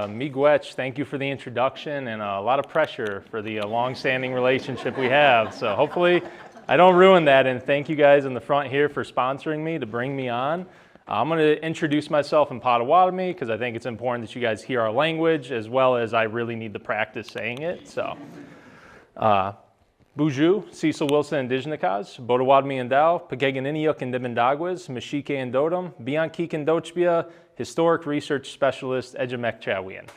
Miigwech, thank you for the introduction and a lot of pressure for the long-standing relationship we have. So hopefully I don't ruin that, and thank you guys in the front here for sponsoring me to bring me on. I'm going to introduce myself in Potawatomi because I think it's important that you guys hear our language as well as I really need to practice saying it. So, Buju, Cecil Wilson, Indijnakas, Potawatomi and Dow, Pokagon Iniyuk and Dimendagwas, Mashike and Dodom, Biankik and Dochbia, Historic Research Specialist, Ejamek Chawian.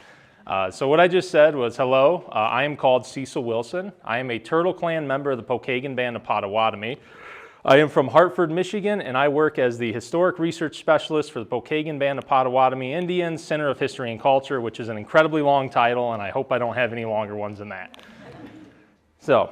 So what I just said was, hello, I am called Cecil Wilson. I am a Turtle Clan member of the Pokagon Band of Potawatomi. I am from Hartford, Michigan, and I work as the Historic Research Specialist for the Pokagon Band of Potawatomi Indians, Center of History and Culture, which is an incredibly long title, and I hope I don't have any longer ones than that. So,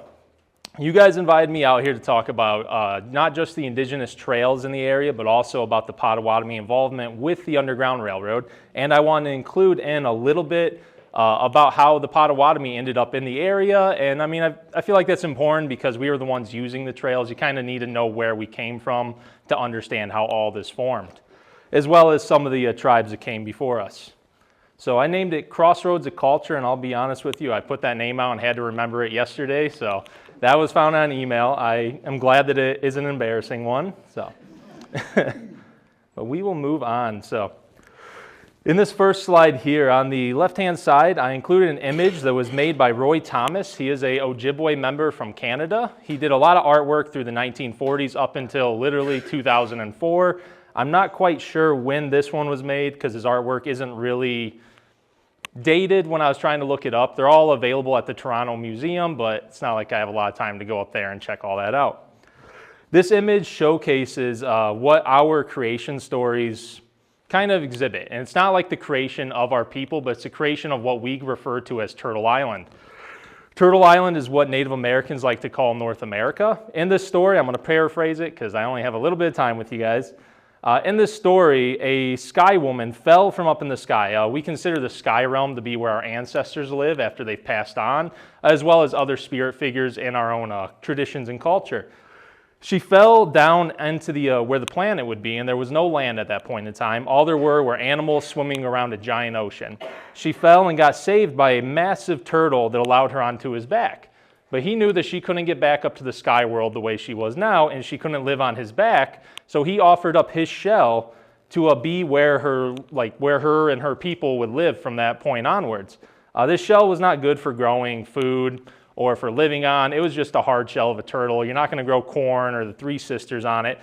you guys invited me out here to talk about not just the indigenous trails in the area, but also about the Potawatomi involvement with the Underground Railroad. And I want to include in a little bit about how the Potawatomi ended up in the area. And I mean, I feel like that's important because we were the ones using the trails. You kind of need to know where we came from to understand how all this formed, as well as some of the tribes that came before us. So I named it Crossroads of Culture, and I'll be honest with you, I put that name out and had to remember it yesterday. So that was found on email. I am glad that it is an embarrassing one. So, but we will move on. So, in this first slide here, on the left-hand side, I included an image that was made by Roy Thomas. He is a Ojibwe member from Canada. He did a lot of artwork through the 1940s up until literally 2004. I'm not quite sure when this one was made because his artwork isn't really dated when I was trying to look it up. They're all available at the Toronto Museum, but it's not like I have a lot of time to go up there and check all that out. This image showcases what our creation stories kind of exhibit. And it's not like the creation of our people, but it's the creation of what we refer to as Turtle Island. Turtle Island is what Native Americans like to call North America. In this story, I'm going to paraphrase it because I only have a little bit of time with you guys. In this story, a sky woman fell from up in the sky. We consider the sky realm to be where our ancestors live after they've passed on, as well as other spirit figures in our own traditions and culture. She fell down into the where the planet would be, and there was no land at that point in time. All there were animals swimming around a giant ocean. She fell and got saved by a massive turtle that allowed her onto his back. But he knew that she couldn't get back up to the sky world the way she was now, and she couldn't live on his back. So he offered up his shell to be where her and her people would live from that point onwards. This shell was not good for growing food or for living on. It was just a hard shell of a turtle. You're not going to grow corn or the three sisters on it.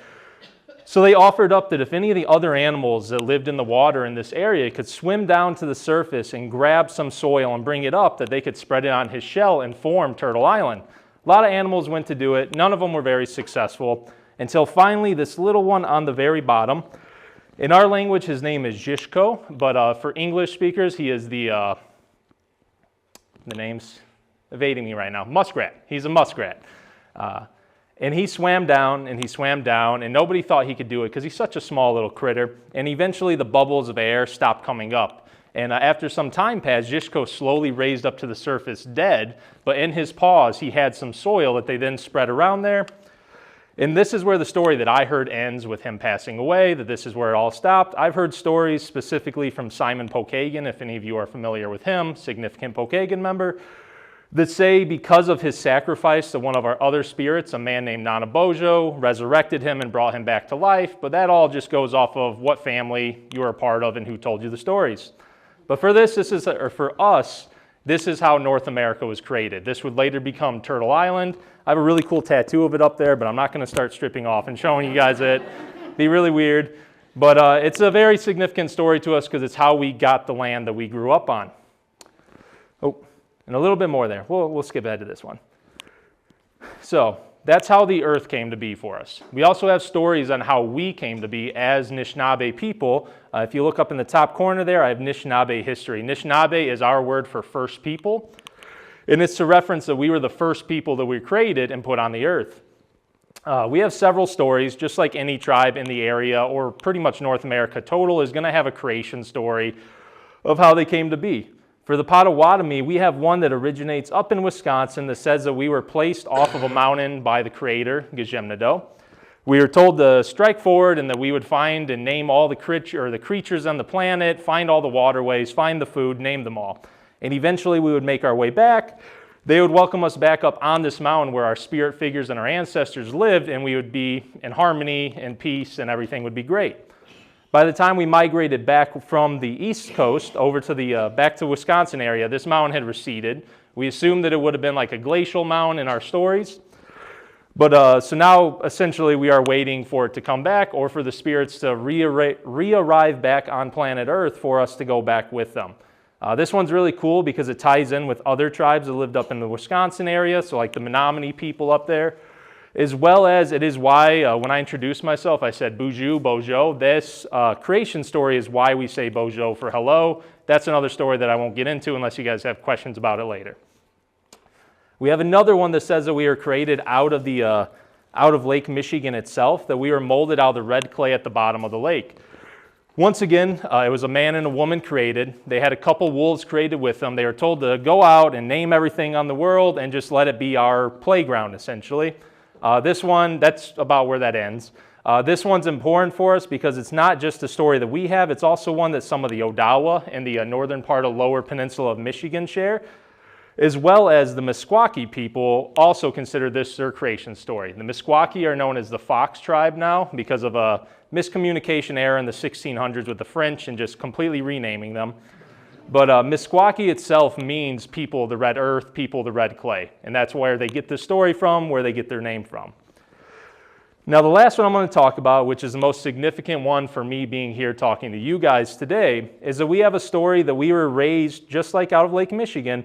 So they offered up that if any of the other animals that lived in the water in this area could swim down to the surface and grab some soil and bring it up, that they could spread it on his shell and form Turtle Island. A lot of animals went to do it. None of them were very successful until finally this little one on the very bottom. In our language, his name is Jishko, but for English speakers, he is the name's evading me right now. Muskrat. He's a muskrat. And he swam down, and nobody thought he could do it because he's such a small little critter. And eventually the bubbles of air stopped coming up. And after some time passed, Jishko slowly raised up to the surface dead, but in his paws he had some soil that they then spread around there. And this is where the story that I heard ends with him passing away, that this is where it all stopped. I've heard stories specifically from Simon Pokagon, if any of you are familiar with him, significant Pokagon member, that say because of his sacrifice to one of our other spirits, a man named Nanabojo, resurrected him and brought him back to life. But that all just goes off of what family you are a part of and who told you the stories. But for us, this is how North America was created. This would later become Turtle Island. I have a really cool tattoo of it up there, but I'm not going to start stripping off and showing you guys it. It'd be really weird. But it's a very significant story to us because it's how we got the land that we grew up on. Oh. And a little bit more there. We'll skip ahead to this one. So that's how the earth came to be for us. We also have stories on how we came to be as Anishinaabe people. If you look up in the top corner there, I have Anishinaabe history. Anishinaabe is our word for first people. And it's to reference that we were the first people that we created and put on the earth. We have several stories, just like any tribe in the area, or pretty much North America total, is going to have a creation story of how they came to be. For the Potawatomi, we have one that originates up in Wisconsin that says that we were placed off of a mountain by the creator, Gejemnado. We were told to strike forward and that we would find and name all the creatures on the planet, find all the waterways, find the food, name them all. And eventually we would make our way back. They would welcome us back up on this mountain where our spirit figures and our ancestors lived, and we would be in harmony and peace, and everything would be great. By the time we migrated back from the East Coast over to the back to Wisconsin area, this mountain had receded. We assumed that it would have been like a glacial mountain in our stories. But so now, essentially, we are waiting for it to come back or for the spirits to re-arrive back on planet Earth for us to go back with them. This one's really cool because it ties in with other tribes that lived up in the Wisconsin area, so like the Menominee people up there, as well as it is why when I introduced myself, I said Boozhoo, Bojo. This creation story is why we say Bojo for hello. That's another story that I won't get into unless you guys have questions about it later. We have another one that says that we are created out of Lake Michigan itself, that we were molded out of the red clay at the bottom of the lake. Once again, it was a man and a woman created. They had a couple wolves created with them. They were told to go out and name everything on the world and just let it be our playground, essentially. This one, that's about where that ends. This one's important for us because it's not just a story that we have, it's also one that some of the Odawa in the northern part of Lower Peninsula of Michigan share, as well as the Meskwaki people also consider this their creation story. The Meskwaki are known as the Fox tribe now because of a miscommunication error in the 1600s with the French and just completely renaming them. But Meskwaki itself means people of the red earth, people of the red clay. And that's where they get the story from, where they get their name from. Now the last one I'm going to talk about, which is the most significant one for me being here talking to you guys today, is that we have a story that we were raised just like out of Lake Michigan.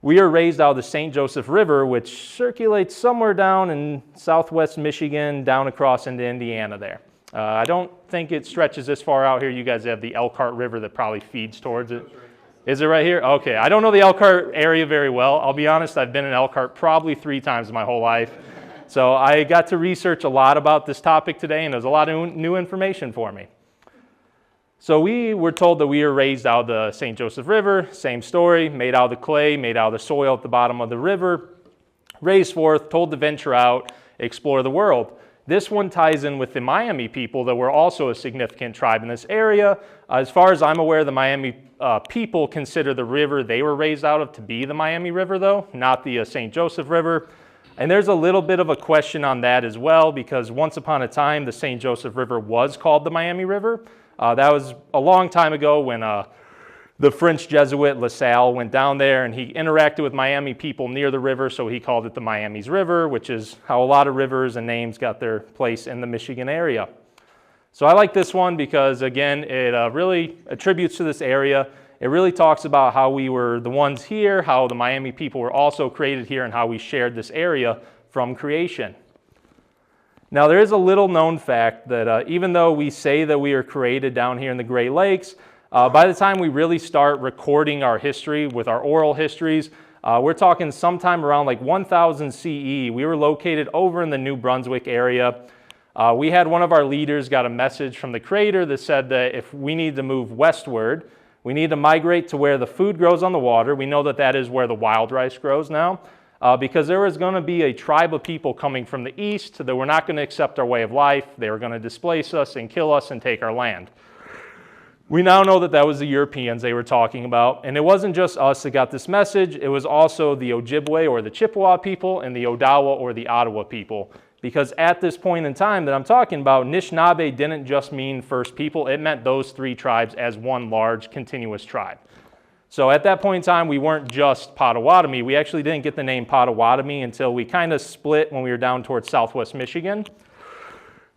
We are raised out of the St. Joseph River, which circulates somewhere down in southwest Michigan, down across into Indiana there. I don't think it stretches this far out here. You guys have the Elkhart River that probably feeds towards it. Is it right here? Okay, I don't know the Elkhart area very well. I'll be honest, I've been in Elkhart probably 3 times in my whole life. So I got to research a lot about this topic today, and there's a lot of new information for me. So we were told that we were raised out of the St. Joseph River, same story, made out of the clay, made out of the soil at the bottom of the river, raised forth, told to venture out, explore the world. This one ties in with the Miami people that were also a significant tribe in this area. As far as I'm aware, the Miami people consider the river they were raised out of to be the Miami River, though, not the St. Joseph River. And there's a little bit of a question on that as well, because once upon a time, the St. Joseph River was called the Miami River. That was a long time ago when the French Jesuit LaSalle went down there and he interacted with Miami people near the river, so he called it the Miami's River, which is how a lot of rivers and names got their place in the Michigan area. So I like this one because, again, it really attributes to this area. It really talks about how we were the ones here, how the Miami people were also created here, and how we shared this area from creation. Now, there is a little known fact that even though we say that we are created down here in the Great Lakes, by the time we really start recording our history with our oral histories, we're talking sometime around like 1000 CE. We were located over in the New Brunswick area. We had one of our leaders got a message from the Creator that said that if we need to move westward, we need to migrate to where the food grows on the water. We know that that is where the wild rice grows now. Because there was going to be a tribe of people coming from the east that were not going to accept our way of life. They were going to displace us and kill us and take our land. We now know that that was the Europeans they were talking about. And it wasn't just us that got this message. It was also the Ojibwe or the Chippewa people and the Odawa or the Ottawa people. Because at this point in time that I'm talking about, Anishinaabe didn't just mean first people. It meant those 3 tribes as one large continuous tribe. So at that point in time, we weren't just Potawatomi. We actually didn't get the name Potawatomi until we kind of split when we were down towards southwest Michigan.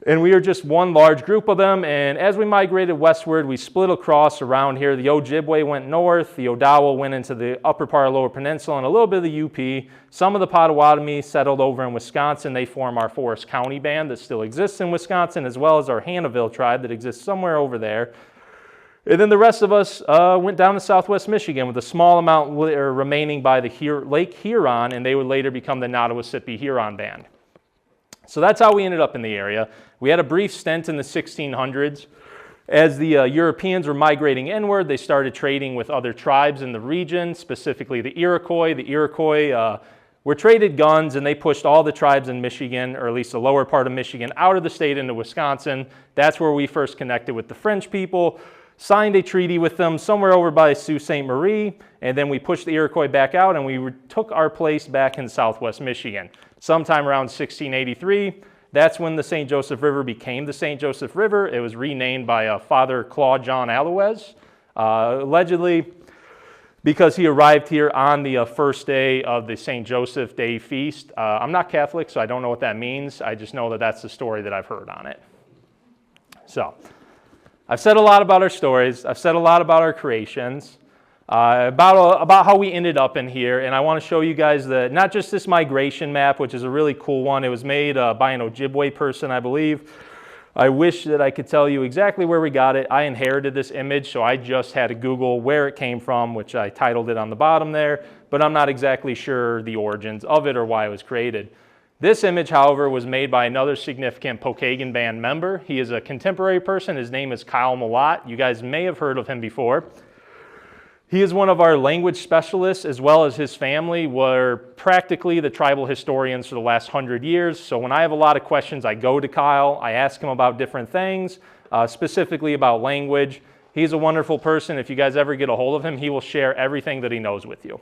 And we were just one large group of them. And as we migrated westward, we split across around here. The Ojibwe went north. The Odawa went into the upper part of Lower Peninsula and a little bit of the UP. Some of the Potawatomi settled over in Wisconsin. They form our Forest County Band that still exists in Wisconsin, as well as our Hannahville tribe that exists somewhere over there. And then the rest of us went down to southwest Michigan with a small amount remaining by the Lake Huron, and they would later become the Nottawassippi Huron Band. So that's how we ended up in the area. We had a brief stint in the 1600s. As the Europeans were migrating inward, they started trading with other tribes in the region, specifically the Iroquois. The Iroquois were traded guns, and they pushed all the tribes in Michigan, or at least the lower part of Michigan, out of the state into Wisconsin. That's where we first connected with the French people, signed a treaty with them somewhere over by Sault Ste. Marie, and then we pushed the Iroquois back out, and we took our place back in southwest Michigan. Sometime around 1683, that's when the St. Joseph River became the St. Joseph River. It was renamed by Father Claude John Allouez, allegedly because he arrived here on the first day of the St. Joseph Day feast. I'm not Catholic, so I don't know what that means. I just know that that's the story that I've heard on it. So, I've said a lot about our stories. I've said a lot about our creations, about how we ended up in here, and I want to show you guys not just this migration map, which is a really cool one. It was made by an Ojibwe person, I believe. I wish that I could tell you exactly where we got it. I inherited this image, so I just had to Google where it came from, which I titled it on the bottom there, but I'm not exactly sure the origins of it or why it was created. This image, however, was made by another significant Pokagon Band member. He is a contemporary person. His name is Kyle Malott. You guys may have heard of him before. He is one of our language specialists, as well as his family were practically the tribal historians for the last 100 years. So when I have a lot of questions, I go to Kyle. I ask him about different things, specifically about language. He's a wonderful person. If you guys ever get a hold of him, he will share everything that he knows with you.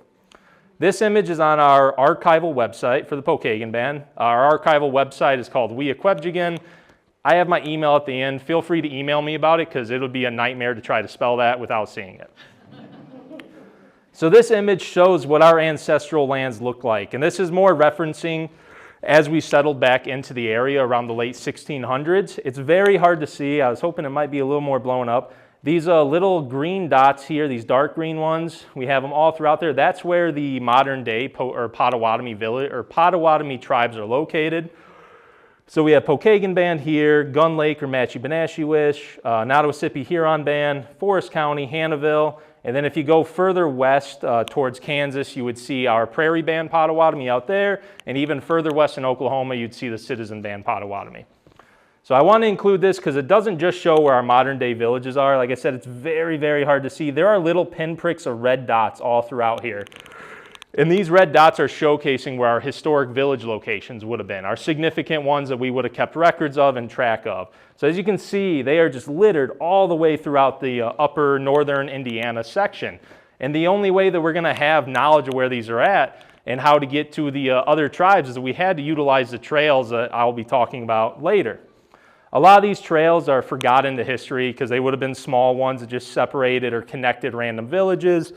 This image is on our archival website for the Pokagon Band. Our archival website is called Weaquebjigan. I have my email at the end. Feel free to email me about it because it'll be a nightmare to try to spell that without seeing it. So this image shows what our ancestral lands look like, and this is more referencing as we settled back into the area around the late 1600s. It's very hard to see. I was hoping it might be a little more blown up. These little green dots here, these dark green ones, we have them all throughout there. That's where the modern day Potawatomi village or Potawatomi tribes are located. So we have Pokagon Band here, Gun Lake or Matchi-Benashewish, Nottawassippi Huron Band, Forest County, Hannahville, and then if you go further west towards Kansas, you would see our Prairie Band Potawatomi out there, and even further west in Oklahoma, you'd see the Citizen Band Potawatomi. So I want to include this because it doesn't just show where our modern day villages are. Like I said, it's very, very hard to see. There are little pinpricks of red dots all throughout here. And these red dots are showcasing where our historic village locations would have been, our significant ones that we would have kept records of and track of. So as you can see, they are just littered all the way throughout the upper northern Indiana section. And the only way that we're going to have knowledge of where these are at and how to get to the other tribes is that we had to utilize the trails that I'll be talking about later. A lot of these trails are forgotten to history because they would have been small ones that just separated or connected random villages.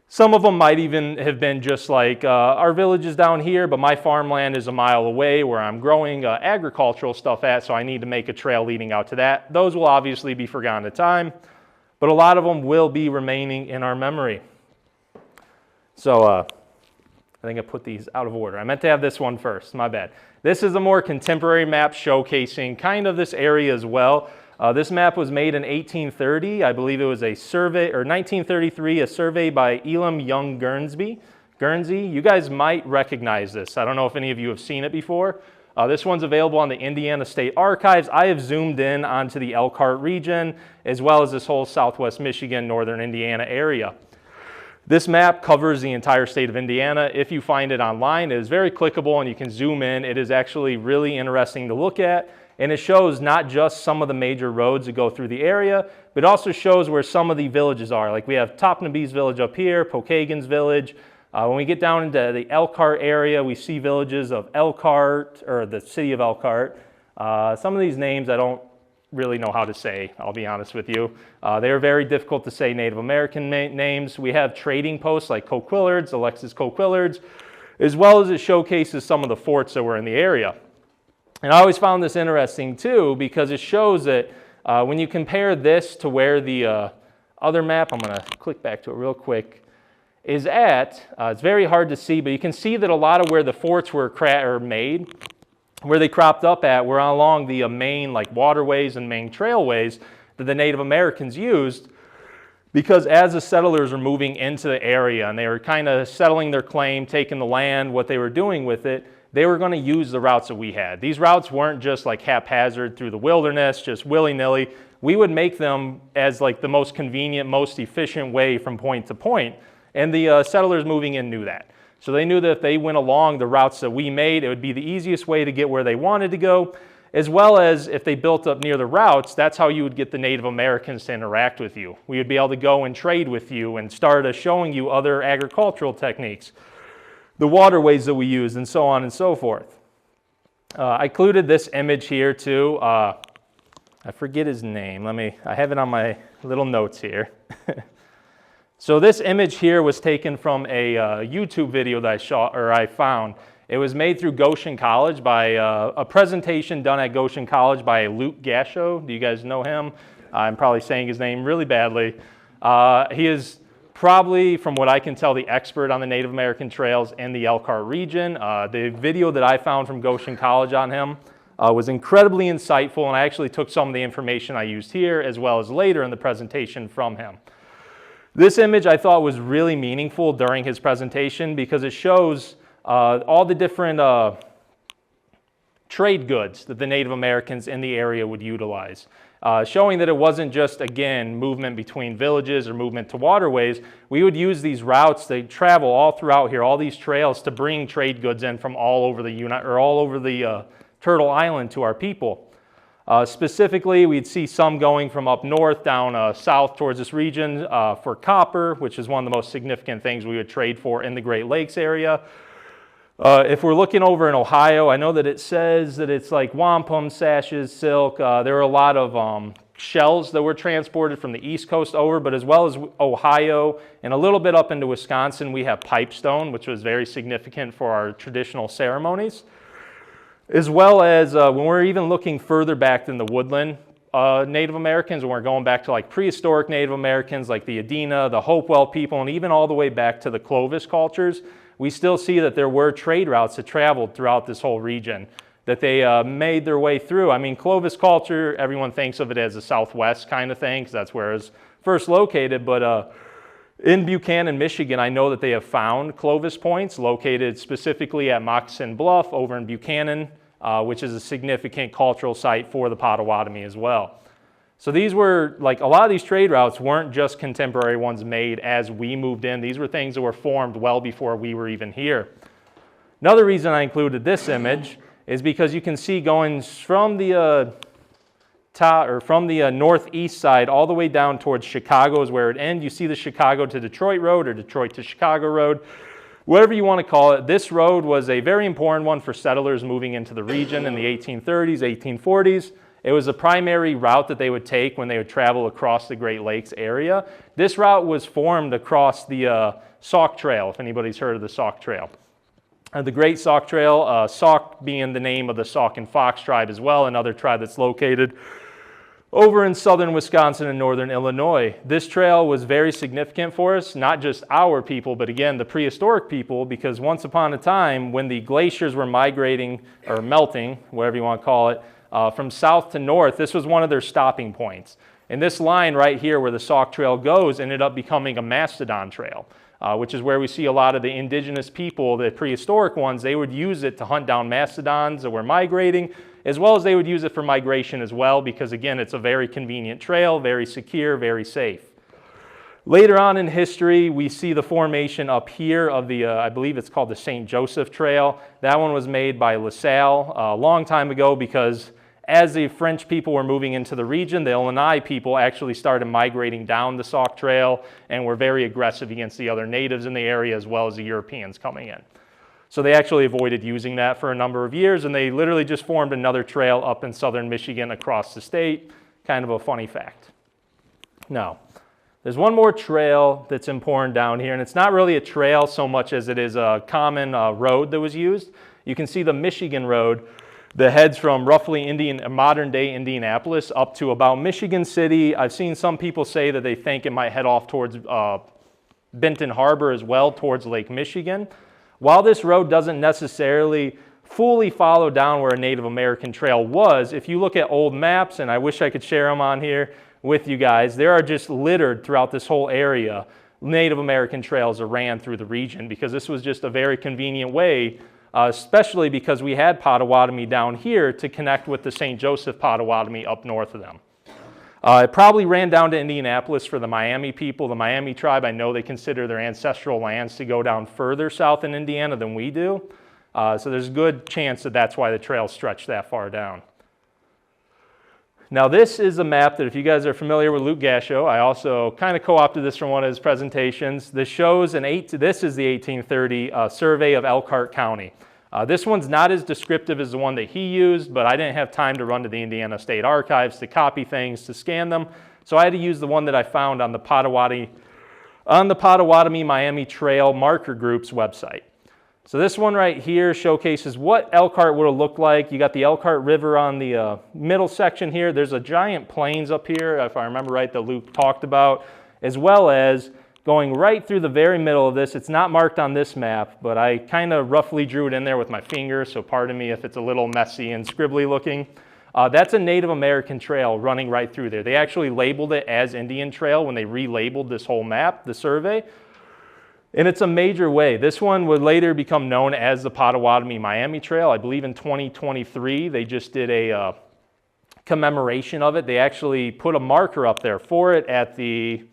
Some of them might even have been just like our villages down here, but my farmland is a mile away where I'm growing agricultural stuff at, so I need to make a trail leading out to that. Those will obviously be forgotten to time, but a lot of them will be remaining in our memory. So I think I put these out of order. I meant to have this one first, my bad. This is a more contemporary map showcasing kind of this area as well. This map was made in 1830. I believe it was a survey, or 1933, a survey by Elam Young Guernsey. You guys might recognize this. I don't know if any of you have seen it before. This one's available on the Indiana State Archives. I have zoomed in onto the Elkhart region, as well as this whole southwest Michigan, northern Indiana area. This map covers the entire state of Indiana. If you find it online, it is very clickable and you can zoom in. It is actually really interesting to look at. And it shows not just some of the major roads that go through the area, but also shows where some of the villages are. Like we have Topnabee's village up here, Pokagon's village. When we get down into the Elkhart area, we see villages of Elkhart, or the city of Elkhart. Some of these names I don't really know how to say, I'll be honest with you. They are very difficult to say Native American names. We have trading posts like Coquillards, Alexis Coquillards, as well as it showcases some of the forts that were in the area. And I always found this interesting too because it shows that when you compare this to where the other map, I'm going to click back to it real quick, is at, it's very hard to see, but you can see that a lot of where the forts were made, where they cropped up at, were along the main like waterways and main trailways that the Native Americans used, because as the settlers were moving into the area and they were kind of settling their claim, taking the land, what they were doing with it, they were going to use the routes that we had. These routes weren't just like haphazard through the wilderness, just willy-nilly. We would make them as like the most convenient, most efficient way from point to point. And the settlers moving in knew that. So they knew that if they went along the routes that we made, it would be the easiest way to get where they wanted to go, as well as if they built up near the routes, that's how you would get the Native Americans to interact with you. We would be able to go and trade with you and start showing you other agricultural techniques, the waterways that we use, and so on and so forth. I included this image here too. I forget his name. I have it on my little notes here. So this image here was taken from a YouTube video that I found. It was made through Goshen College by a presentation done at Goshen College by Luke Gasho. Do you guys know him? I'm probably saying his name really badly. He is probably, from what I can tell, the expert on the Native American trails in the Elkhart region. The video that I found from Goshen College on him was incredibly insightful, and I actually took some of the information I used here as well as later in the presentation from him. This image I thought was really meaningful during his presentation because it shows all the different trade goods that the Native Americans in the area would utilize, showing that it wasn't just, again, movement between villages or movement to waterways. We would use these routes. They travel all throughout here, all these trails, to bring trade goods in from all over the Turtle Island to our people. Specifically, we'd see some going from up north down south towards this region for copper, which is one of the most significant things we would trade for in the Great Lakes area. If we're looking over in Ohio, I know that it says that it's like wampum, sashes, silk. There are a lot of shells that were transported from the East Coast over, but as well as Ohio and a little bit up into Wisconsin, we have pipestone, which was very significant for our traditional ceremonies. As well as when we're even looking further back than the woodland Native Americans, when we're going back to like prehistoric Native Americans like the Adena, the Hopewell people, and even all the way back to the Clovis cultures, we still see that there were trade routes that traveled throughout this whole region, that they made their way through. I mean, Clovis culture, everyone thinks of it as a Southwest kind of thing, because that's where it was first located, but in Buchanan, Michigan, I know that they have found Clovis points located specifically at Moccasin Bluff over in Buchanan, which is a significant cultural site for the Potawatomi as well. So these were, like, a lot of these trade routes weren't just contemporary ones made as we moved in. These were things that were formed well before we were even here. Another reason I included this image is because you can see going from the northeast side all the way down towards Chicago is where it ends. You see the Chicago to Detroit Road or Detroit to Chicago Road, whatever you want to call it. This road was a very important one for settlers moving into the region in the 1830s, 1840s. It was a primary route that they would take when they would travel across the Great Lakes area. This route was formed across the Sauk Trail, if anybody's heard of the Sauk Trail. The Great Sauk Trail, Sauk being the name of the Sauk and Fox tribe as well, another tribe that's located over in southern Wisconsin and northern Illinois. This trail was very significant for us, not just our people, but again, the prehistoric people, because once upon a time, when the glaciers were migrating, or melting, whatever you want to call it, from south to north, this was one of their stopping points. And this line right here where the Sauk Trail goes ended up becoming a mastodon trail, which is where we see a lot of the indigenous people, the prehistoric ones, they would use it to hunt down mastodons that were migrating, as well as they would use it for migration as well, because again, it's a very convenient trail, very secure, very safe. Later on in history, we see the formation up here of the, I believe it's called the St. Joseph Trail. That one was made by LaSalle a long time ago because as the French people were moving into the region, the Illinois people actually started migrating down the Sauk Trail and were very aggressive against the other natives in the area as well as the Europeans coming in. So they actually avoided using that for a number of years, and they literally just formed another trail up in southern Michigan across the state. Kind of a funny fact. Now, there's one more trail that's important down here, and it's not really a trail so much as it is a common road that was used. You can see the Michigan Road that heads from roughly modern-day Indianapolis up to about Michigan City. I've seen some people say that they think it might head off towards Benton Harbor as well, towards Lake Michigan. While this road doesn't necessarily fully follow down where a Native American trail was, if you look at old maps, and I wish I could share them on here with you guys, there are just littered throughout this whole area Native American trails that ran through the region, because this was just a very convenient way, especially because we had Potawatomi down here to connect with the St. Joseph Potawatomi up north of them. It probably ran down to Indianapolis for the Miami people. The Miami tribe, I know they consider their ancestral lands to go down further south in Indiana than we do. So there's a good chance that that's why the trails stretch that far down. Now this is a map that if you guys are familiar with Luke Gasho, I also kind of co-opted this from one of his presentations. This shows this is the 1830 survey of Elkhart County. This one's not as descriptive as the one that he used, but I didn't have time to run to the Indiana State Archives to copy things, to scan them. So I had to use the one that I found on the Potawatomi Miami Trail Marker Group's website. So this one right here showcases what Elkhart would have looked like. You got the Elkhart River on the middle section here. There's a giant plains up here, if I remember right, that Luke talked about, as well as going right through the very middle of this. It's not marked on this map, but I kind of roughly drew it in there with my finger, so pardon me if it's a little messy and scribbly looking. That's a Native American trail running right through there. They actually labeled it as Indian Trail when they relabeled this whole map, the survey. And it's a major way. This one would later become known as the Potawatomi Miami Trail. I believe in 2023, they just did a commemoration of it. They actually put a marker up there for it at the,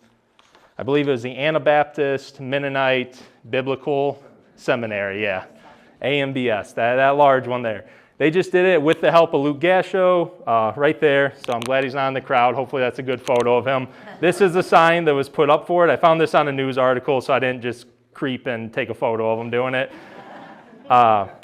I believe it was the Anabaptist Mennonite Biblical Seminary, yeah. AMBS, that large one there. They just did it with the help of Luke Gasho right there, so I'm glad he's not in the crowd. Hopefully that's a good photo of him. This is the sign that was put up for it. I found this on a news article, so I didn't just creep and take a photo of him doing it. But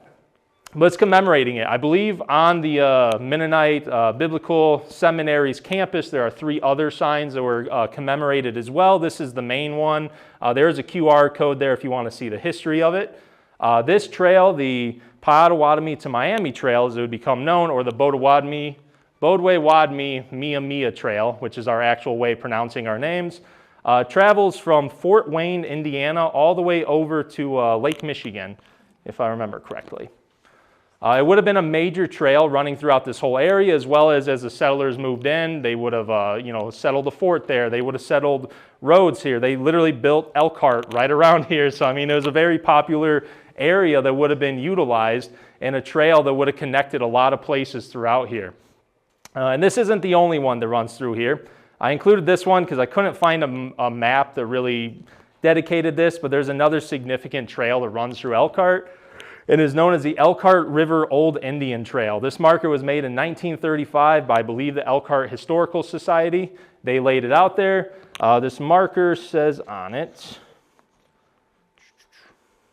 it's commemorating it. I believe on the Mennonite Biblical Seminary's campus, there are 3 other signs that were commemorated as well. This is the main one. There's a QR code there if you want to see the history of it. This trail, the Potawatomi to Miami Trail, as it would become known, or the Bodway Wadmi Mia Mia Trail, which is our actual way of pronouncing our names, travels from Fort Wayne, Indiana, all the way over to Lake Michigan, if I remember correctly. It would have been a major trail running throughout this whole area, as well as the settlers moved in, they would have settled the fort there. They would have settled roads here. They literally built Elkhart right around here. So, I mean, it was a very popular area that would have been utilized and a trail that would have connected a lot of places throughout here. And this isn't the only one that runs through here. I included this one because I couldn't find a map that really dedicated this, but there's another significant trail that runs through Elkhart. It is known as the Elkhart River Old Indian Trail. This marker was made in 1935 by, I believe, the Elkhart Historical Society. They laid it out there. This marker says on it,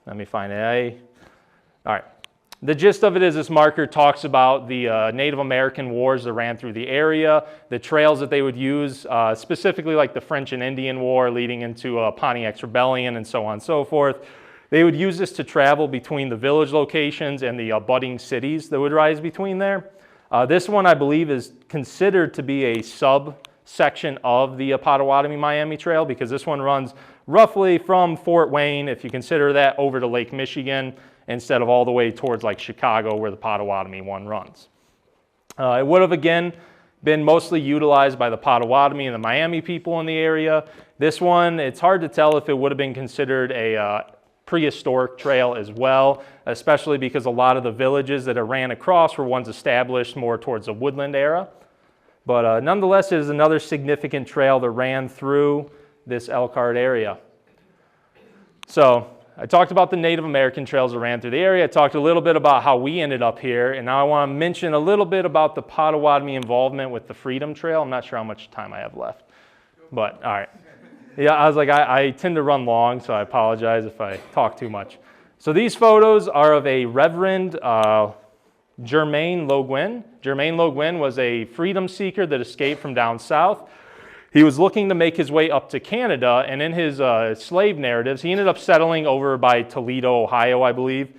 let me find it. All right. The gist of it is this marker talks about the Native American wars that ran through the area, the trails that they would use, specifically like the French and Indian War leading into Pontiac's Rebellion and so on and so forth. They would use this to travel between the village locations and the budding cities that would rise between there. This one, I believe, is considered to be a subsection of the Potawatomi Miami Trail because this one runs roughly from Fort Wayne, if you consider that, over to Lake Michigan, instead of all the way towards like Chicago where the Potawatomi one runs. It would have, again, been mostly utilized by the Potawatomi and the Miami people in the area. This one, it's hard to tell if it would have been considered a prehistoric trail as well, especially because a lot of the villages that it ran across were ones established more towards the woodland era. But nonetheless, it is another significant trail that ran through this Elkhart area. So I talked about the Native American trails that ran through the area. I talked a little bit about how we ended up here, and now I want to mention a little bit about the Potawatomi involvement with the Freedom Trail. I'm not sure how much time I have left, but all right. Yeah, I was like, I tend to run long, so I apologize if I talk too much. So these photos are of a Reverend Germain Loguin. Germain Loguin was a freedom seeker that escaped from down south. He was looking to make his way up to Canada, and in his slave narratives, he ended up settling over by Toledo, Ohio, I believe.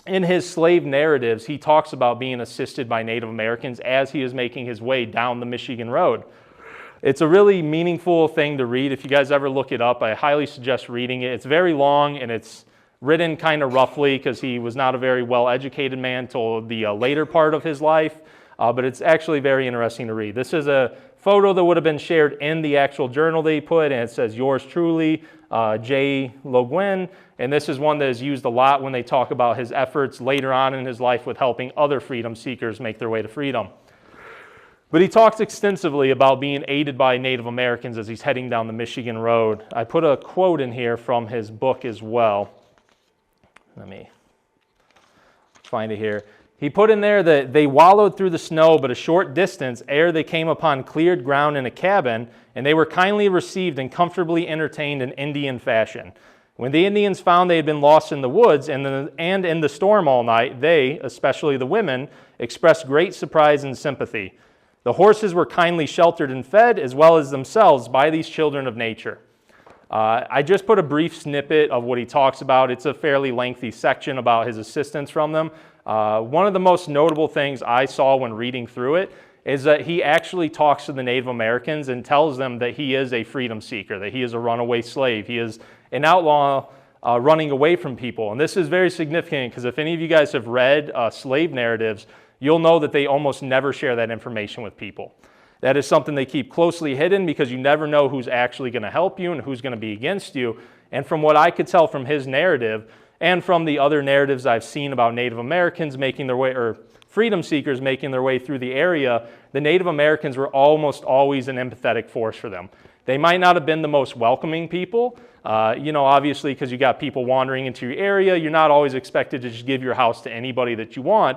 In his slave narratives, he talks about being assisted by Native Americans as he is making his way down the Michigan Road. It's a really meaningful thing to read. If you guys ever look it up, I highly suggest reading it. It's very long, and it's written kind of roughly because he was not a very well-educated man till the later part of his life, but it's actually very interesting to read. This is a photo that would have been shared in the actual journal they put, and it says, "Yours truly, J. Loguin," and this is one that is used a lot when they talk about his efforts later on in his life with helping other freedom seekers make their way to freedom. But he talks extensively about being aided by Native Americans as he's heading down the Michigan Road. I put a quote in here from his book as well. Let me find it here. He put in there that they wallowed through the snow but a short distance ere they came upon cleared ground in a cabin, and they were kindly received and comfortably entertained in Indian fashion. When the Indians found they had been lost in the woods and in the storm all night, they, especially the women, expressed great surprise and sympathy. The horses were kindly sheltered and fed, as well as themselves, by these children of nature. I just put a brief snippet of what he talks about. It's a fairly lengthy section about his assistance from them. One of the most notable things I saw when reading through it is that he actually talks to the Native Americans and tells them that he is a freedom seeker, that he is a runaway slave. He is an outlaw running away from people. And this is very significant because if any of you guys have read slave narratives, you'll know that they almost never share that information with people. That is something they keep closely hidden because you never know who's actually going to help you and who's going to be against you. And from what I could tell from his narrative and from the other narratives I've seen about Native Americans making their way, or freedom seekers making their way through the area, the Native Americans were almost always an empathetic force for them. They might not have been the most welcoming people, obviously because you got people wandering into your area, you're not always expected to just give your house to anybody that you want.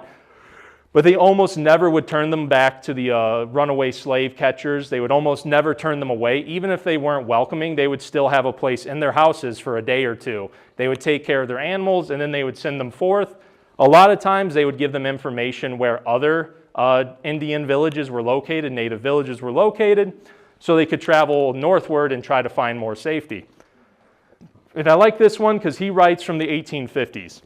But they almost never would turn them back to the runaway slave catchers. They would almost never turn them away. Even if they weren't welcoming, they would still have a place in their houses for a day or two. They would take care of their animals, and then they would send them forth. A lot of times, they would give them information where other Indian villages were located, native villages were located, so they could travel northward and try to find more safety. And I like this one because he writes from the 1850s.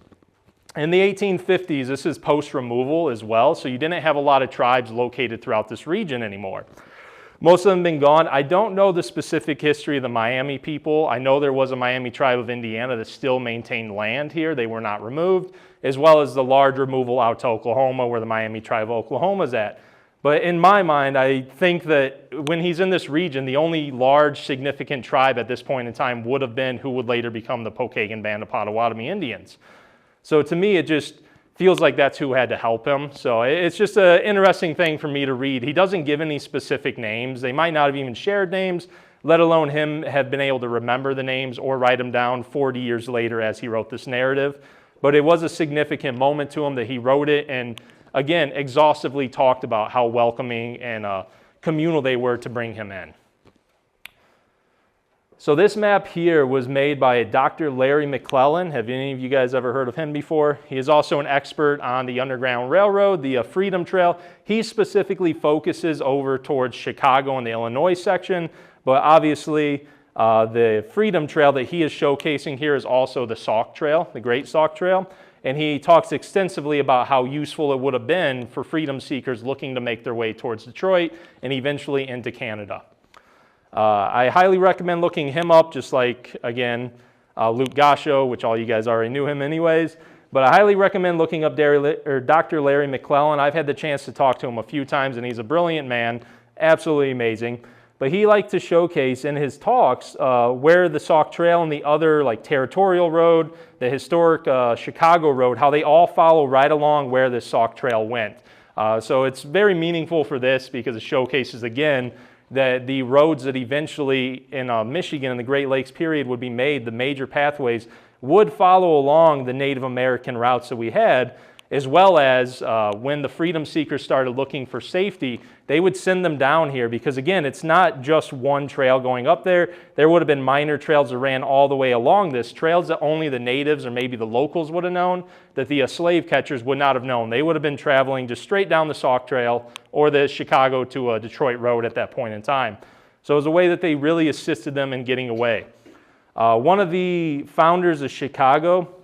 In the 1850s, this is post-removal as well, so you didn't have a lot of tribes located throughout this region anymore. Most of them have been gone. I don't know the specific history of the Miami people. I know there was a Miami tribe of Indiana that still maintained land here. They were not removed, as well as the large removal out to Oklahoma where the Miami tribe of Oklahoma is at. But in my mind, I think that when he's in this region, the only large significant tribe at this point in time would have been who would later become the Pokagon Band of Potawatomi Indians. So to me, it just feels like that's who had to help him. So it's just an interesting thing for me to read. He doesn't give any specific names. They might not have even shared names, let alone him have been able to remember the names or write them down 40 years later as he wrote this narrative. But it was a significant moment to him that he wrote it and, again, exhaustively talked about how welcoming and communal they were to bring him in. So this map here was made by Dr. Larry McClellan. Have any of you guys ever heard of him before? He is also an expert on the Underground Railroad, the Freedom Trail. He specifically focuses over towards Chicago and the Illinois section, but obviously the Freedom Trail that he is showcasing here is also the Sauk Trail, the Great Sauk Trail. And he talks extensively about how useful it would have been for freedom seekers looking to make their way towards Detroit and eventually into Canada. I highly recommend looking him up, just like, again, Luke Gasho, which all you guys already knew him anyways. But I highly recommend looking up Dr. Larry McClellan. I've had the chance to talk to him a few times, and he's a brilliant man, absolutely amazing. But he liked to showcase in his talks where the Sauk Trail and the other, like Territorial Road, the historic Chicago Road, how they all follow right along where the Sauk Trail went. So it's very meaningful for this because it showcases, again, that the roads that eventually in Michigan in the Great Lakes period would be made, the major pathways, would follow along the Native American routes that we had, as well as when the freedom seekers started looking for safety, they would send them down here because, again, it's not just one trail going up there. There would have been minor trails that ran all the way along this, trails that only the natives or maybe the locals would have known, that the slave catchers would not have known. They would have been traveling just straight down the Sauk Trail or the Chicago to Detroit Road at that point in time. So it was a way that they really assisted them in getting away. One of the founders of Chicago,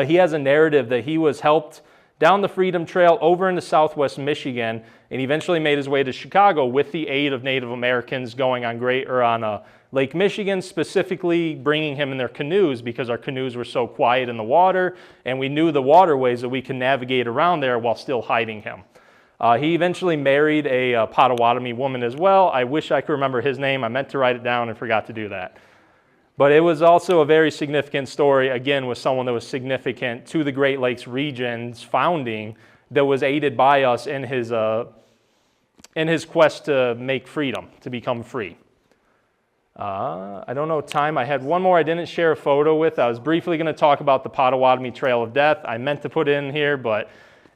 he has a narrative that he was helped down the Freedom Trail over into southwest Michigan and eventually made his way to Chicago with the aid of Native Americans going on Lake Michigan, specifically bringing him in their canoes because our canoes were so quiet in the water and we knew the waterways that we could navigate around there while still hiding him. He eventually married a Potawatomi woman as well. I wish I could remember his name. I meant to write it down and forgot to do that. But it was also a very significant story, again, with someone that was significant to the Great Lakes region's founding that was aided by us in in his quest to make freedom, to become free. I don't know time. I had one more I didn't share a photo with. I was briefly going to talk about the Potawatomi Trail of Death. I meant to put it in here, but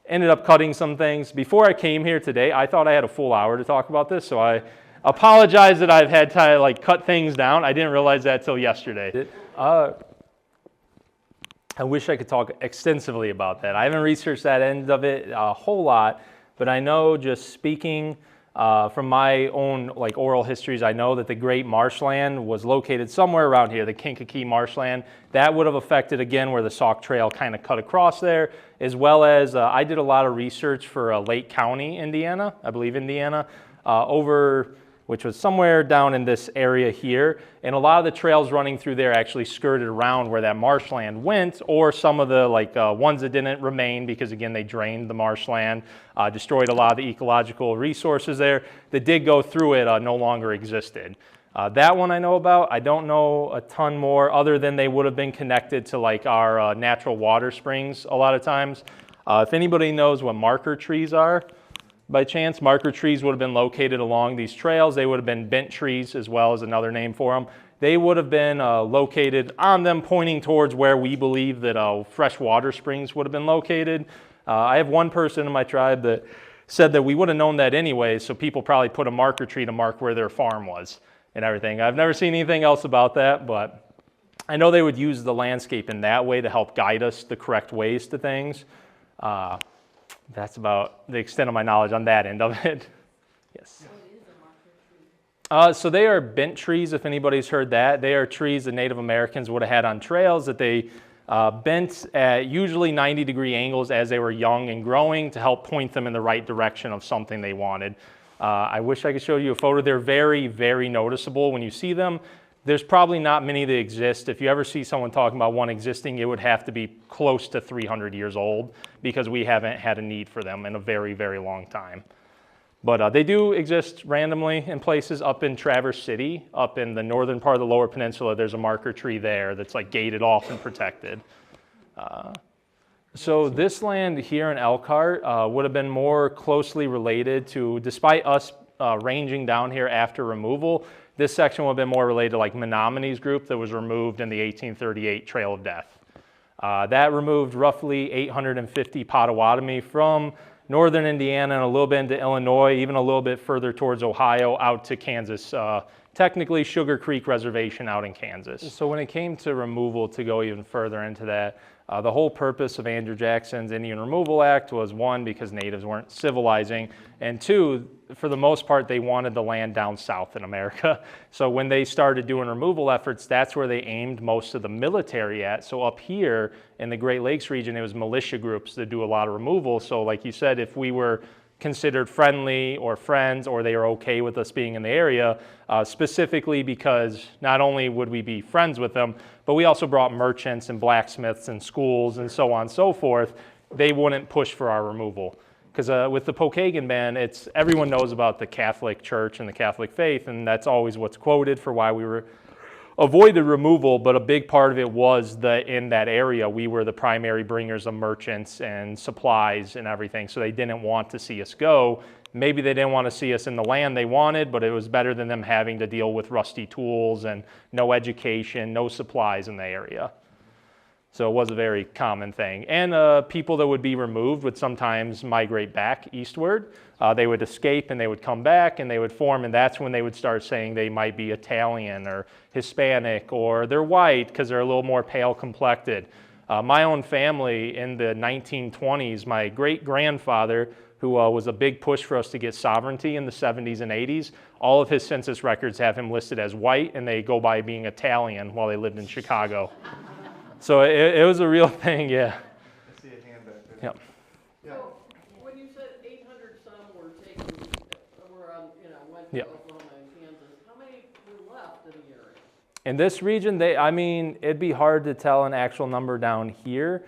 ended up cutting some things. Before I came here today, I thought I had a full hour to talk about this, so I apologize that I've had to cut things down. I didn't realize that till yesterday. I wish I could talk extensively about that. I haven't researched that end of it a whole lot, but I know just speaking from my own oral histories, I know that the Great Marshland was located somewhere around here, the Kankakee Marshland. That would have affected, again, where the Sauk Trail kind of cut across there, as well as I did a lot of research for Lake County, Indiana, I believe Indiana, which was somewhere down in this area here. And a lot of the trails running through there actually skirted around where that marshland went, or some of the ones that didn't remain because, again, they drained the marshland, destroyed a lot of the ecological resources there that did go through it, no longer existed. That one I know about. I don't know a ton more other than they would have been connected to our natural water springs a lot of times. If anybody knows what marker trees are, by chance, marker trees would have been located along these trails. They would have been bent trees as well as another name for them. They would have been located on them, pointing towards where we believe that fresh water springs would have been located. I have one person in my tribe that said that we would have known that anyway, so people probably put a marker tree to mark where their farm was and everything. I've never seen anything else about that, but I know they would use the landscape in that way to help guide us the correct ways to things. That's about the extent of my knowledge on that end of it. Yes. What is a marker tree? So they are bent trees, if anybody's heard that. They are trees that Native Americans would have had on trails that they bent at usually 90-degree angles as they were young and growing to help point them in the right direction of something they wanted. I wish I could show you a photo. They're very, very noticeable when you see them. There's probably not many that exist. If you ever see someone talking about one existing, it would have to be close to 300 years old because we haven't had a need for them in a very, very long time. But they do exist randomly in places up in Traverse City, up in the northern part of the Lower Peninsula. There's a marker tree there that's gated off and protected. So this land here in Elkhart would have been more closely related to, despite us ranging down here after removal, this section would have been more related to Menominey's group that was removed in the 1838 Trail of Death. That removed roughly 850 Potawatomi from northern Indiana and a little bit into Illinois, even a little bit further towards Ohio, out to Kansas, technically Sugar Creek Reservation out in Kansas. So when it came to removal, to go even further into that, the whole purpose of Andrew Jackson's Indian Removal Act was, one, because natives weren't civilizing, and two, for the most part, they wanted the land down south in America. So when they started doing removal efforts, that's where they aimed most of the military at. So up here in the Great Lakes region, it was militia groups that do a lot of removal. So like you said, if we were considered friendly or friends, or they are okay with us being in the area, specifically because not only would we be friends with them, but we also brought merchants and blacksmiths and schools and so on and so forth. They wouldn't push for our removal. Because with the Pokagon Band, everyone knows about the Catholic Church and the Catholic faith, and that's always what's quoted for why we avoided removal, but a big part of it was that in that area, we were the primary bringers of merchants and supplies and everything, so they didn't want to see us go. Maybe they didn't want to see us in the land they wanted, but it was better than them having to deal with rusty tools and no education, no supplies in the area. So it was a very common thing. And people that would be removed would sometimes migrate back eastward. They would escape and they would come back and they would form, and that's when they would start saying they might be Italian or Hispanic, or they're white because they're a little more pale complected. My own family in the 1920s, my great-grandfather, who was a big push for us to get sovereignty in the 70s and 80s, all of his census records have him listed as white, and they go by being Italian while they lived in Chicago. So it was a real thing, yeah. I see a hand back there. Yep. Yeah. So when you said 800 some were taken, went to Yep. Oklahoma and Kansas, how many were left in the area? In this region, it'd be hard to tell an actual number down here.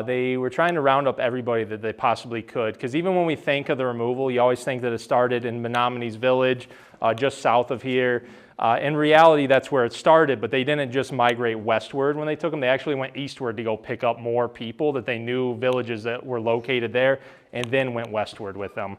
They were trying to round up everybody that they possibly could, because even when we think of the removal, you always think that it started in Menominey's village, just south of here. In reality, that's where it started, but they didn't just migrate westward when they took them. They actually went eastward to go pick up more people that they knew, villages that were located there, and then went westward with them.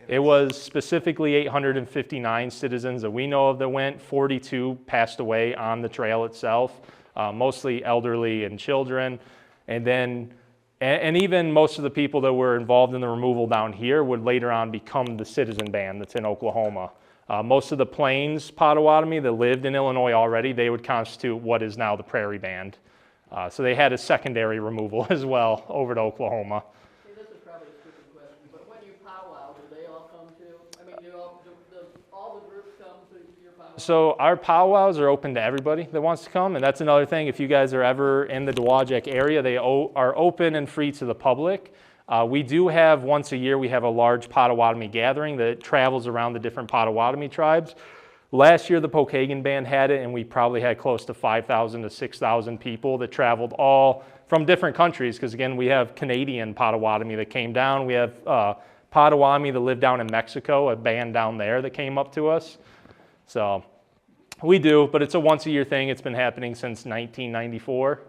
It was specifically 859 citizens that we know of that went. 42 passed away on the trail itself, mostly elderly and children. And then, and even most of the people that were involved in the removal down here would later on become the citizen band that's in Oklahoma. Most of the Plains Potawatomi that lived in Illinois already, they would constitute what is now the Prairie Band. So they had a secondary removal as well over to Oklahoma. See, this is probably a stupid question, but when you powwow, do they all come too? I mean, do all the groups come to your powwow? So our powwows are open to everybody that wants to come, and that's another thing. If you guys are ever in the Dowagiac area, they are open and free to the public. We do have, once a year, we have a large Potawatomi gathering that travels around the different Potawatomi tribes. Last year, the Pokagon Band had it, and we probably had close to 5,000 to 6,000 people that traveled all from different countries, because again, we have Canadian Potawatomi that came down. We have Potawatomi that live down in Mexico, a band down there that came up to us. So we do, but it's a once a year thing. It's been happening since 1994.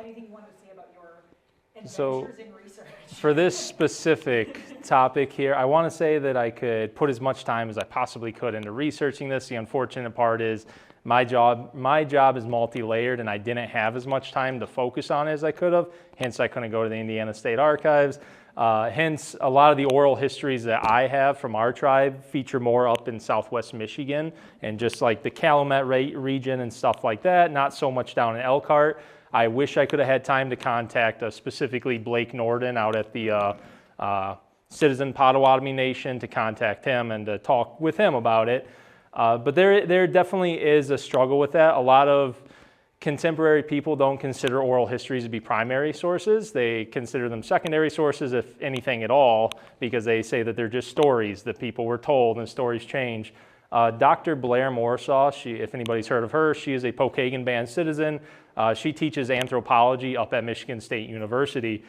Anything you want to say about your So, adventures in research? For this specific topic here, I want to say that I could put as much time as I possibly could into researching this. The unfortunate part is my job is multi-layered, and I didn't have as much time to focus on it as I could have. Hence, I couldn't go to the Indiana State Archives. Hence, a lot of the oral histories that I have from our tribe feature more up in Southwest Michigan and just like the Calumet region and stuff like that, not so much down in Elkhart. I wish I could have had time to contact specifically Blake Norden out at the Citizen Potawatomi Nation to contact him and to talk with him about it. But there definitely is a struggle with that. A lot of contemporary people don't consider oral histories to be primary sources. They consider them secondary sources, if anything at all, because they say that they're just stories that people were told and stories change. Dr. Blair Morsaw, if anybody's heard of her, she is a Pokagon Band citizen. She teaches anthropology up at Michigan State University.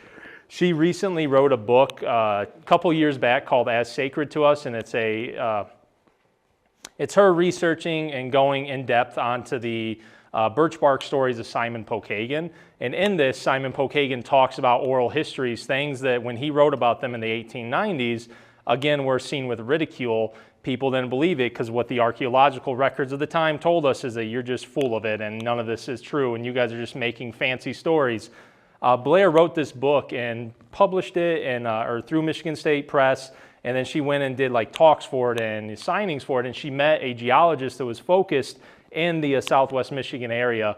She recently wrote a book a couple years back called As Sacred to Us, and it's her researching and going in depth onto the birch bark stories of Simon Pokagon. And in this, Simon Pokagon talks about oral histories, things that when he wrote about them in the 1890s, again, were seen with ridicule. People didn't believe it because what the archaeological records of the time told us is that you're just full of it and none of this is true and you guys are just making fancy stories. Blair wrote this book and published it or through Michigan State Press, and then she went and did like talks for it and signings for it, and she met a geologist that was focused in the Southwest Michigan area.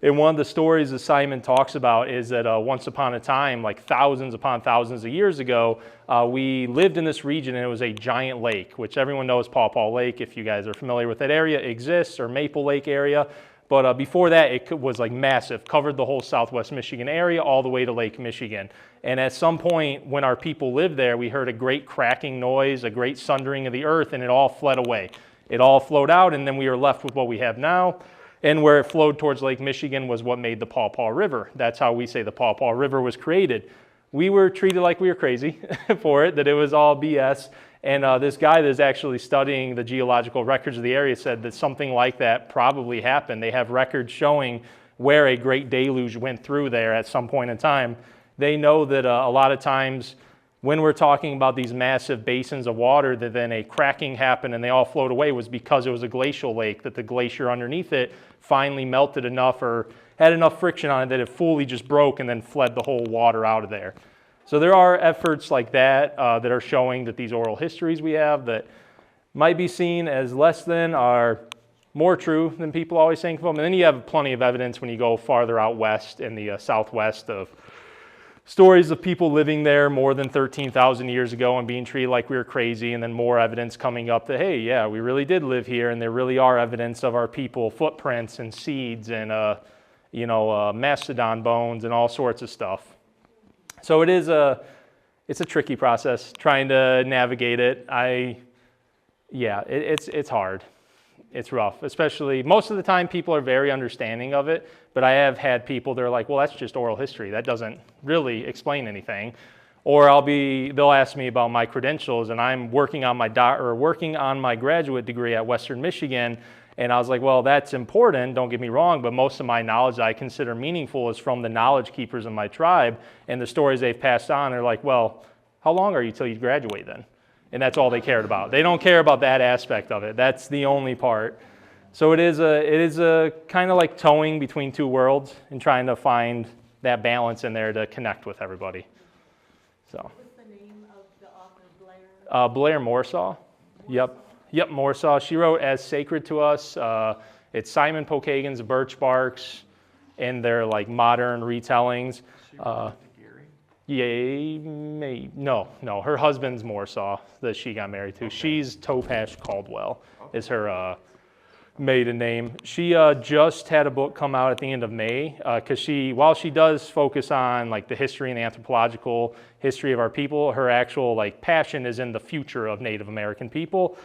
And one of the stories that Simon talks about is that once upon a time, like thousands upon thousands of years ago, we lived in this region and it was a giant lake, which everyone knows Paw Paw Lake, if you guys are familiar with that area, exists, or Maple Lake area. But before that, it was like massive, covered the whole Southwest Michigan area all the way to Lake Michigan. And at some point when our people lived there, we heard a great cracking noise, a great sundering of the earth, and it all fled away. It all flowed out, and then we were left with what we have now. And where it flowed towards Lake Michigan was what made the Paw Paw River. That's how we say the Paw Paw River was created. We were treated like we were crazy for it, that it was all BS. And this guy that's actually studying the geological records of the area said that something like that probably happened. They have records showing where a great deluge went through there at some point in time. They know that a lot of times when we're talking about these massive basins of water that then a cracking happened and they all flowed away was because it was a glacial lake, that the glacier underneath it finally melted enough or had enough friction on it that it fully just broke and then fled the whole water out of there. So there are efforts like that that are showing that these oral histories we have that might be seen as less than are more true than people always think of them. And then you have plenty of evidence when you go farther out west in the southwest of stories of people living there more than 13,000 years ago and being treated like we were crazy, and then more evidence coming up that, hey, yeah, we really did live here, and there really are evidence of our people, footprints and seeds and, mastodon bones and all sorts of stuff. So it's a tricky process trying to navigate it. It's hard. It's rough, especially most of the time people are very understanding of it, but I have had people that are like, well, that's just oral history. That doesn't really explain anything. Or they'll ask me about my credentials, and I'm working on my graduate degree at Western Michigan, and I was like, well, that's important, don't get me wrong, but most of my knowledge I consider meaningful is from the knowledge keepers in my tribe, and the stories they've passed on are like, well, how long are you till you graduate then? and that's all they cared about. They don't care about that aspect of it. That's the only part. So it is a kind of like towing between two worlds and trying to find that balance in there to connect with everybody. So. What's the name of the author, Blair? Blair Morsaw. Yep, Morsaw. She wrote As Sacred to Us. It's Simon Pokagon's Birch Barks and their like modern retellings. She wrote to Gary? No. Her husband's Morsaw that she got married to. Okay. She's Topash Caldwell is her maiden name. She just had a book come out at the end of May because while she does focus on like the history and anthropological history of our people, her actual like passion is in the future of Native American people.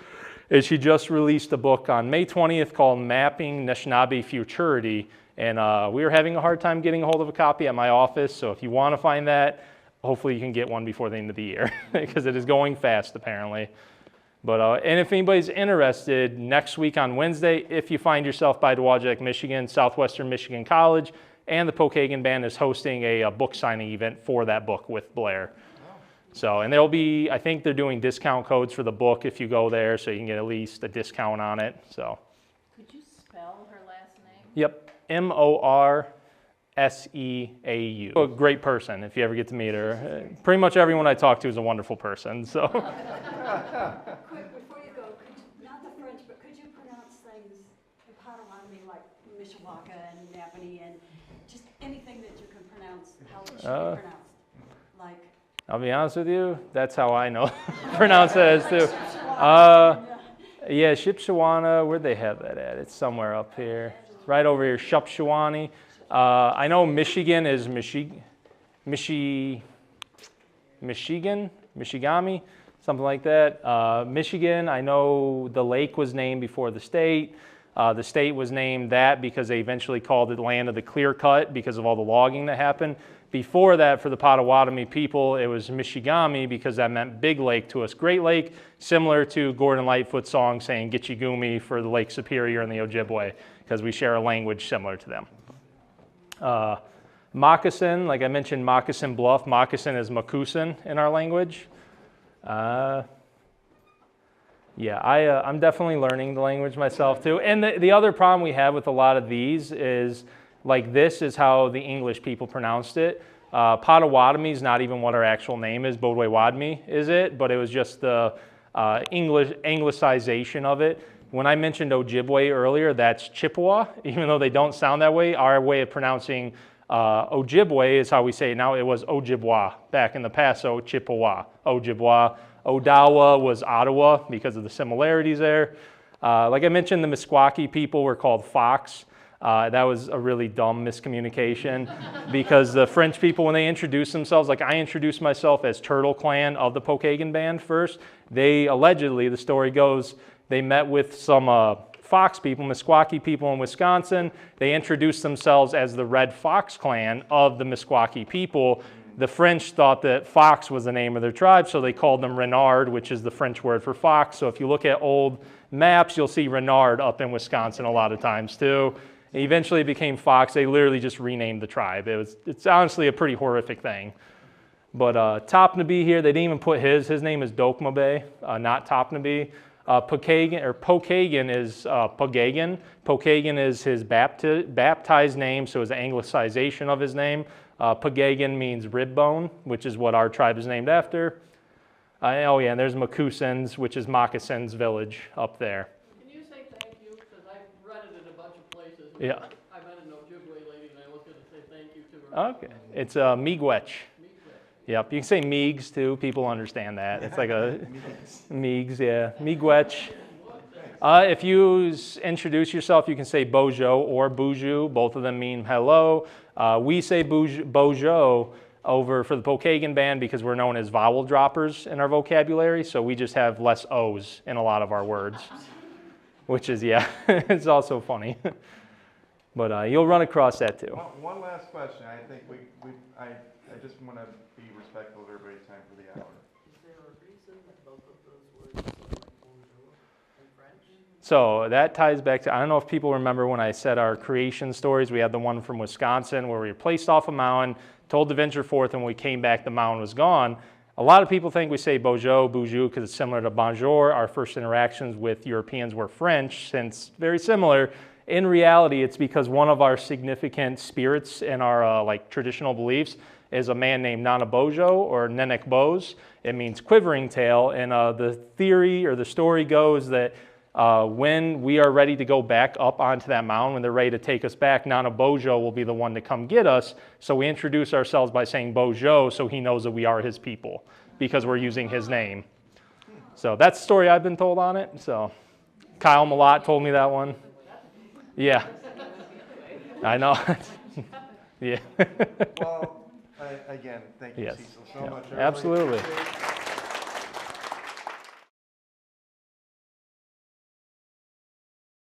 And she just released a book on May 20th called Mapping Anishinaabe Futurity. And we were having a hard time getting a hold of a copy at my office. So if you want to find that, hopefully you can get one before the end of the year because it is going fast apparently. But and if anybody's interested, next week on Wednesday, if you find yourself by Dowagiac, Michigan, Southwestern Michigan College, and the Pokagon Band is hosting a book signing event for that book with Blair. So, and there'll be, I think they're doing discount codes for the book if you go there, so you can get at least a discount on it. So. Could you spell her last name? Yep, Morseau. A great person if you ever get to meet her. Pretty much everyone I talk to is a wonderful person. So. Quick, before you go, not the French, but could you pronounce things in Potawatomi like Mishawaka and Napanee and just anything that you can pronounce, how it should be pronounced? Like. I'll be honest with you, that's how I know pronounce it as too. Yeah, Shipshawana, where'd they have that at? It's somewhere up here. It's right over here, Shupshawani. I know Michigan is Michigami, something like that. Michigan, I know the lake was named before the state. The state was named that because they eventually called it land of the clear cut because of all the logging that happened. Before that, for the Potawatomi people, it was Michigami because that meant big lake to us. Great Lake, similar to Gordon Lightfoot's song saying Gitchigumi for the Lake Superior and the Ojibwe because we share a language similar to them. Moccasin, like I mentioned, Moccasin Bluff. Moccasin is Makusin in our language. I'm definitely learning the language myself too. And the other problem we have with a lot of these is, like this is how the English people pronounced it. Potawatomi is not even what our actual name is. Bodway-Wadmi is it, but it was just the Anglicization of it. When I mentioned Ojibwe earlier, that's Chippewa. Even though they don't sound that way, our way of pronouncing Ojibwe is how we say it now. It was Ojibwa back in the past, so Chippewa, Ojibwa. Odawa was Ottawa because of the similarities there. Like I mentioned, the Meskwaki people were called Fox. That was a really dumb miscommunication because the French people, when they introduced themselves, like I introduced myself as Turtle Clan of the Pokagon Band first, they allegedly, the story goes, they met with some Fox people, Meskwaki people in Wisconsin. They introduced themselves as the Red Fox Clan of the Meskwaki people. The French thought that Fox was the name of their tribe, so they called them Renard, which is the French word for fox. So if you look at old maps, you'll see Renard up in Wisconsin a lot of times too. It eventually became Fox. They literally just renamed the tribe. It's honestly a pretty horrific thing. But Topnaby here, they didn't even put his. His name is Dokmabe, not Topnaby. Pokagon is Pokagon. Pokagon is his baptized name, so it's an anglicization of his name. Pokagon means rib bone, which is what our tribe is named after. And there's Makusins, which is Moccasins Village up there. Can you say thank you? Because I've read it in a bunch of places. Yeah. I met an Ojibwe lady and I was going to say thank you to her. Okay. It's Miigwech. Yep, you can say Meigs too. People understand that. It's like a Meigs, yeah. Miigwech. If you introduce yourself, you can say Bojo or Buju. Both of them mean hello. We say Bojo over for the Pokagon Band because we're known as vowel droppers in our vocabulary, so we just have less O's in a lot of our words, which is, it's also funny. But you'll run across that too. One last question. I think I just want to be respectful of everybody's time for the hour. Is there a reason that both of those words are like bonjour in French? So that ties back to, I don't know if people remember when I said our creation stories. We had the one from Wisconsin where we were placed off a mountain, told to venture forth, and when we came back, the mountain was gone. A lot of people think we say bonjour, bonjour, because it's similar to bonjour. Our first interactions with Europeans were French, since very similar. In reality, it's because one of our significant spirits in our like traditional beliefs is a man named Nana Bojo or Nenek Bose. It means quivering tail, and the theory or the story goes that when we are ready to go back up onto that mountain, when they're ready to take us back, Nana Bojo will be the one to come get us. So we introduce ourselves by saying Bojo, so he knows that we are his people because we're using his name. So that's the story I've been told on it. So Kyle Malott told me that one. Yeah, I know. Yeah. Well, again, thank you, Yes. Cecil, so much. I really Absolutely. appreciate it.